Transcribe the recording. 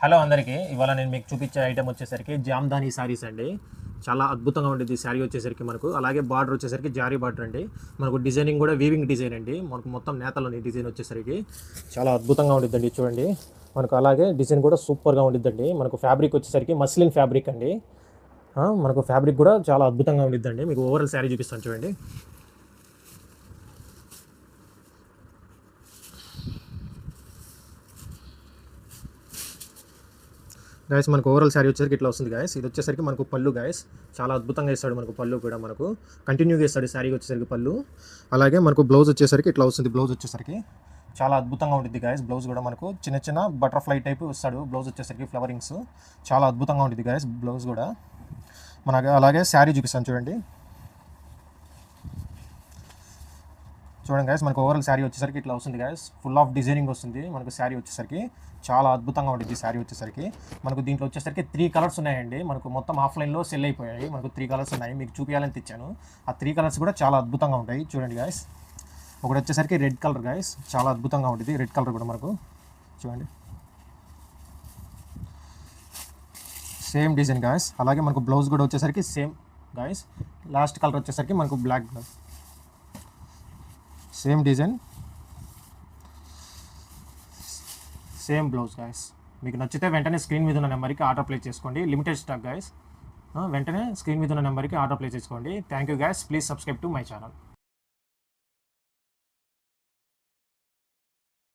Hello అందరికీ. ఇవాళ నేను మీకు చూపించే ఐటమ్ వచ్చేసరికి జామ్దాని శారీస్ అండి. చాలా అద్భుతంగా ఉండేది శారీ వచ్చేసరికి మనకు. అలాగే బార్డర్ వచ్చేసరికి జారీ బార్డర్ అండి. మనకు డిజైనింగ్ కూడా వీవింగ్ డిజైన్ అండి. మనకు మొత్తం నేతలోని డిజైన్ వచ్చేసరికి చాలా అద్భుతంగా ఉండిద్దండి. చూడండి, మనకు అలాగే డిజైన్ కూడా సూపర్గా ఉండిద్దండి. మనకు ఫ్యాబ్రిక్ వచ్చేసరికి మస్లిన్ ఫ్యాబ్రిక్ అండి. మనకు ఫ్యాబ్రిక్ కూడా చాలా అద్భుతంగా ఉండిద్దండి. మీకు ఓవరాల్ శారీ చూపిస్తాను చూడండి. గాయస్, మనకు ఓవరాల్ శారీ వచ్చేసరికి ఇట్లా వస్తుంది గాయస్. ఇది వచ్చేసరికి మనకు పళ్ళు గాయస్. చాలా అద్భుతంగా ఇస్తాడు మనకు పళ్ళు కూడా. మనకు కంటిన్యూగా ఇస్తాడు శారీ వచ్చేసరికి పళ్ళు. అలాగే మనకు బ్లౌజ్ వచ్చేసరికి ఇట్లా వస్తుంది. బ్లౌజ్ వచ్చేసరికి చాలా అద్భుతంగా ఉంటుంది గాయస్. బ్లౌజ్ కూడా మనకు చిన్న చిన్న బటర్ఫ్లై టైప్ ఇస్తాడు. బ్లౌజ్ వచ్చేసరికి ఫ్లవరింగ్స్ చాలా అద్భుతంగా ఉంటుంది గాయస్. బ్లౌజ్ కూడా మనకు అలాగే శారీ చూపిస్తాను చూడండి. చూడండి గాయస్, మనకు ఓవరాల్ శారీ వచ్చేసరికి ఇట్లా వస్తుంది గాయస్. ఫుల్ ఆఫ్ డిజైనింగ్ వస్తుంది మనకు శారీ వచ్చేసరికి. చాలా అద్భుతంగా ఉంటుంది శారీ వచ్చేసరికి. మనకు దీంట్లో వచ్చేసరికి 3 కలర్స్ ఉన్నాయండి. మనకు మొత్తం ఆఫ్లైన్లో సెల్ అయిపోయాయి. మనకు 3 కలర్స్ ఉన్నాయి. మీకు చూపించాలని తెచ్చాను. ఆ 3 కలర్స్ కూడా చాలా అద్భుతంగా ఉంటాయి. చూడండి గాయస్, ఒకటి వచ్చేసరికి రెడ్ కలర్ గాయస్. చాలా అద్భుతంగా ఉంటుంది రెడ్ కలర్ కూడా మనకు. చూడండి, సేమ్ డిజైన్ గాయస్. అలాగే మనకు బ్లౌజ్ కూడా వచ్చేసరికి సేమ్ గాయస్. లాస్ట్ కలర్ వచ్చేసరికి మనకు black, same design, same blouse guys. మీకు నచ్చితే వెంటనే స్క్రీన్ మీద ఉన్న నెంబర్కి ఆర్డర్ ప్లేస్ చేసుకోండి. Limited stock guys. వెంటనే స్క్రీన్ మీద ఉన్న నెంబర్కి ఆర్డర్ ప్లేస్ చేసుకోండి. Thank you guys. Please subscribe to my channel.